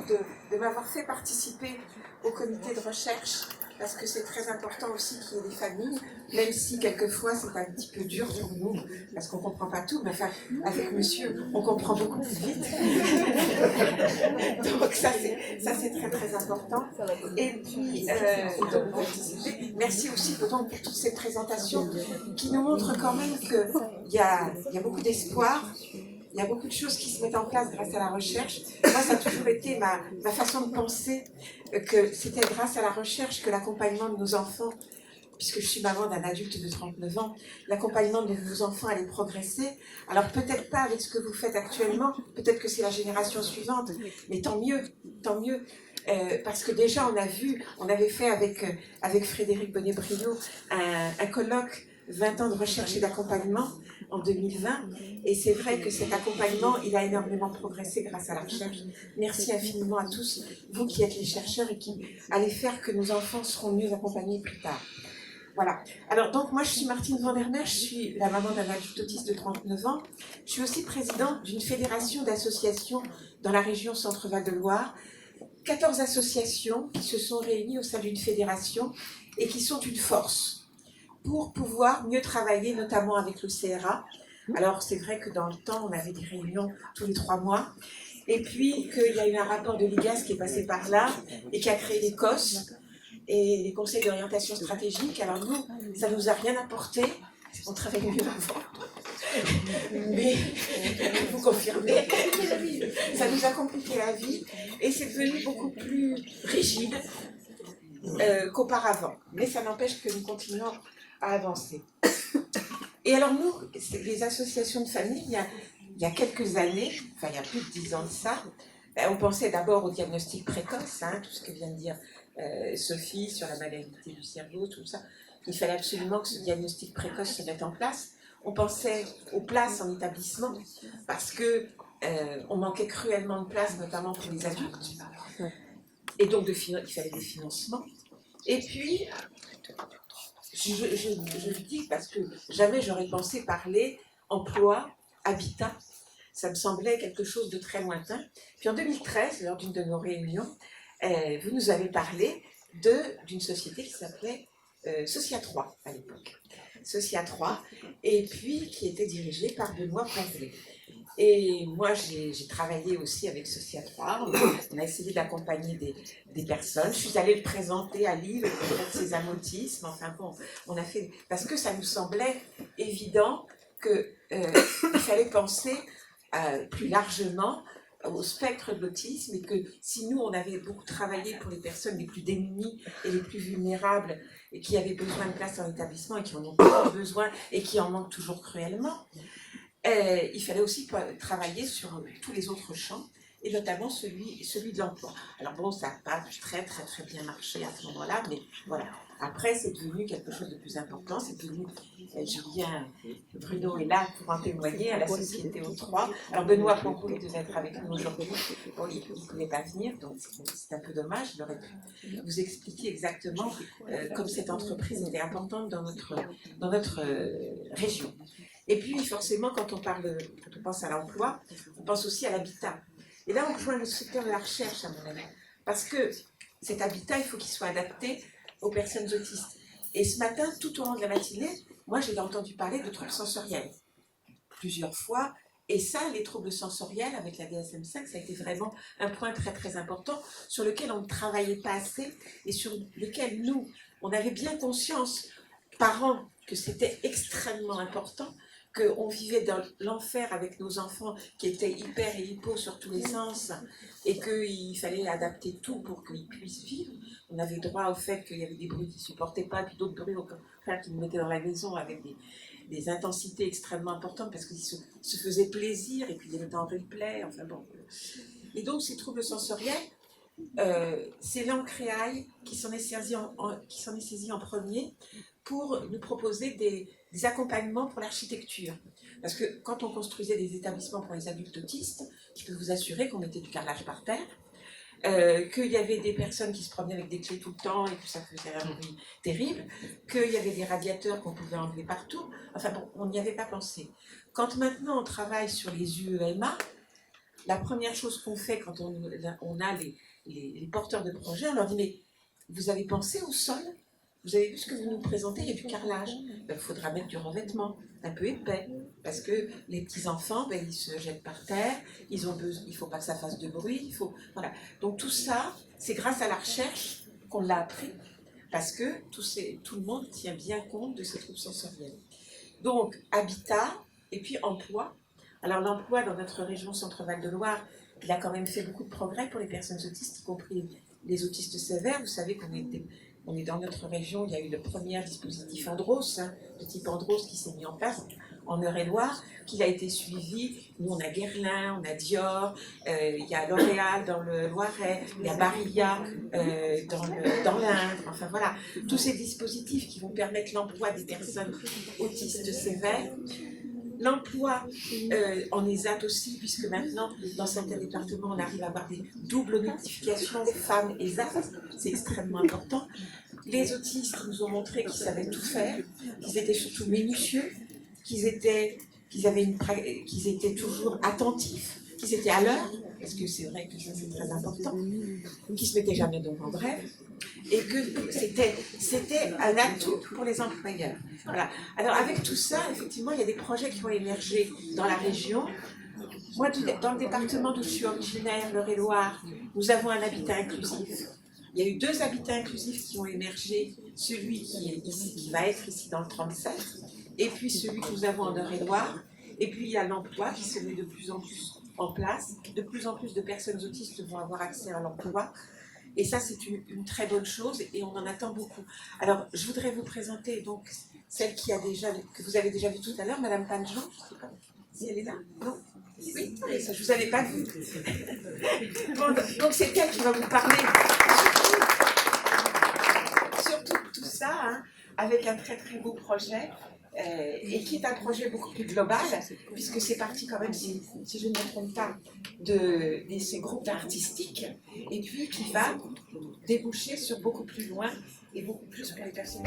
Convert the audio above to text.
de m'avoir fait participer au comité de recherche, parce que c'est très important aussi qu'il y ait des familles, même si quelquefois c'est un petit peu dur pour nous, parce qu'on ne comprend pas tout, mais enfin, avec monsieur, on comprend beaucoup plus vite. Donc ça c'est très très important. Et puis, donc, merci aussi pour toutes ces présentations qui nous montrent quand même qu'il y a beaucoup d'espoir. Il y a beaucoup de choses qui se mettent en place grâce à la recherche. Moi, ça a toujours été ma façon de penser que c'était grâce à la recherche que l'accompagnement de nos enfants, puisque je suis maman d'un adulte de 39 ans, l'accompagnement de vos enfants allait progresser. Alors peut-être pas avec ce que vous faites actuellement, peut-être que c'est la génération suivante, mais tant mieux, tant mieux. Parce que déjà on avait fait avec Frédéric Bonnet-Brio un colloque 20 ans de recherche et d'accompagnement en 2020, et c'est vrai que cet accompagnement, il a énormément progressé grâce à la recherche. Merci infiniment à tous, vous qui êtes les chercheurs et qui allez faire que nos enfants seront mieux accompagnés plus tard. Voilà. Alors, donc, moi, je suis Martine Vandermeer, je suis la maman d'un adulte autiste de 39 ans. Je suis aussi présidente d'une fédération d'associations dans la région Centre-Val de Loire. 14 associations qui se sont réunies au sein d'une fédération et qui sont une force pour pouvoir mieux travailler, notamment avec le CRA. Alors, c'est vrai que dans le temps, on avait des réunions tous les 3 mois. Et puis, qu'il y a eu un rapport de l'IGAS qui est passé par là et qui a créé les COS et les conseils d'orientation stratégique. Alors nous, ça ne nous a rien apporté. On travaillait mieux avant. Mais vous confirmez, ça nous a compliqué la vie et c'est devenu beaucoup plus rigide qu'auparavant. Mais ça n'empêche que nous continuons à avancer. Et alors nous, les associations de famille, il y a quelques années, enfin il y a plus de 10 ans de ça, on pensait d'abord au diagnostic précoce, tout ce que vient de dire Sophie sur la maladie du cerveau, tout ça. Il fallait absolument que ce diagnostic précoce se mette en place. On pensait aux places en établissement parce que on manquait cruellement de places, notamment pour les adultes. Et donc il fallait des financements. Et puis, je le dis parce que jamais j'aurais pensé parler emploi, habitat. Ça me semblait quelque chose de très lointain. Puis en 2013, lors d'une de nos réunions, vous nous avez parlé d'une société qui s'appelait Socia 3 à l'époque. Socia 3, et puis qui était dirigée par Benoît Pointelet. Et moi, j'ai travaillé aussi avec Socia 3. On a essayé d'accompagner des personnes. Je suis allée le présenter à Lille, peut-être ses amotismes. Enfin bon, on a fait... Parce que ça nous semblait évident qu'il fallait penser plus largement au spectre de l'autisme et que si nous, on avait beaucoup travaillé pour les personnes les plus démunies et les plus vulnérables et qui avaient besoin de place en établissement et qui en ont toujours besoin et qui en manquent toujours cruellement, il fallait aussi travailler sur tous les autres champs et notamment celui de l'emploi. Alors bon, ça n'a pas très bien marché à ce moment-là, mais voilà. Après, c'est devenu quelque chose de plus important. C'est devenu, Julien Bruno est là pour en témoigner, à la Société O3. Alors Benoît Pointelet devait être avec nous aujourd'hui. Bon, il ne pouvait pas venir, donc c'est un peu dommage. Il aurait pu vous expliquer exactement comme cette entreprise était importante dans notre région. Et puis, forcément, quand on pense à l'emploi, on pense aussi à l'habitat. Et là, on rejoint le secteur de la recherche, à mon avis. Parce que cet habitat, il faut qu'il soit adapté aux personnes autistes. Et ce matin, tout au long de la matinée, moi, j'ai entendu parler de troubles sensoriels. Plusieurs fois. Et ça, les troubles sensoriels, avec la DSM-5, ça a été vraiment un point très, très important sur lequel on ne travaillait pas assez et sur lequel nous, on avait bien conscience, parents, que c'était extrêmement important, qu'on vivait dans l'enfer avec nos enfants qui étaient hyper et hypo sur tous les sens et qu'il fallait adapter tout pour qu'ils puissent vivre. On avait droit au fait qu'il y avait des bruits qu'ils ne supportaient pas, puis d'autres bruits qui nous mettaient dans la maison avec des intensités extrêmement importantes parce qu'ils se faisaient plaisir et puis ils étaient en replay, enfin bon. Et donc ces troubles sensoriels, c'est l'Ancréail qui s'en est saisi en premier pour nous proposer des accompagnements pour l'architecture. Parce que quand on construisait des établissements pour les adultes autistes, je peux vous assurer qu'on mettait du carrelage par terre, qu'il y avait des personnes qui se promenaient avec des clés tout le temps et que ça faisait un bruit terrible, qu'il y avait des radiateurs qu'on pouvait enlever partout. Enfin bon, on n'y avait pas pensé. Quand maintenant on travaille sur les UEMA, la première chose qu'on fait quand on a les porteurs de projets, on leur dit, mais vous avez pensé au sol? Vous avez vu ce que vous nous présentez, il y a du carrelage. Il faudra mettre du revêtement, un peu épais, parce que les petits-enfants, ils se jettent par terre, il ne faut pas que ça fasse de bruit, voilà. Donc tout ça, c'est grâce à la recherche qu'on l'a appris, parce que tout le monde tient bien compte de ces troubles sensoriels. Donc, habitat, et puis emploi. Alors l'emploi dans notre région Centre-Val de Loire, il a quand même fait beaucoup de progrès pour les personnes autistes, y compris les autistes sévères. Vous savez qu'on est dans notre région, il y a eu le premier dispositif Andros, de type Andros qui s'est mis en place en Eure-et-Loire, qui a été suivi. Nous, on a Guerlain, on a Dior, il y a L'Oréal dans le Loiret, il y a Barilla dans l'Indre, enfin voilà. Tous ces dispositifs qui vont permettre l'emploi des personnes autistes sévères. L'emploi en ESAT aussi, puisque maintenant, dans certains départements, on arrive à avoir des doubles notifications femmes ESAT, c'est extrêmement important. Les autistes nous ont montré qu'ils savaient tout faire, qu'ils étaient surtout minutieux, qu'ils étaient toujours attentifs, qu'ils étaient à l'heure, parce que c'est vrai que ça c'est très important, qu'ils ne se mettaient jamais devant bref, et que c'était un atout pour les employeurs. Voilà. Alors avec tout ça, effectivement, il y a des projets qui ont émergé dans la région. Moi, dans le département d'où je suis originaire, l'Eure-et-Loire, nous avons un habitat inclusif. Il y a eu 2 habitats inclusifs qui ont émergé, celui qui va être ici dans le 37, et puis celui que nous avons en Eure-et-Loire. Et puis il y a l'emploi qui se met de plus en plus en place. De plus en plus de personnes autistes vont avoir accès à l'emploi. Et ça, c'est une très bonne chose et on en attend beaucoup. Alors, je voudrais vous présenter donc celle que vous avez déjà vue tout à l'heure, Madame Panjean. Je ne sais pas si elle est là. Non? Oui, ça, je ne vous avais pas vue. Bon, donc c'est elle qui va vous parler surtout tout ça, avec un très très beau projet. Et qui est un projet beaucoup plus global, puisque c'est parti quand même, si je ne me trompe pas, de ces groupes artistiques, et puis qui va déboucher sur beaucoup plus loin et beaucoup plus pour les personnes.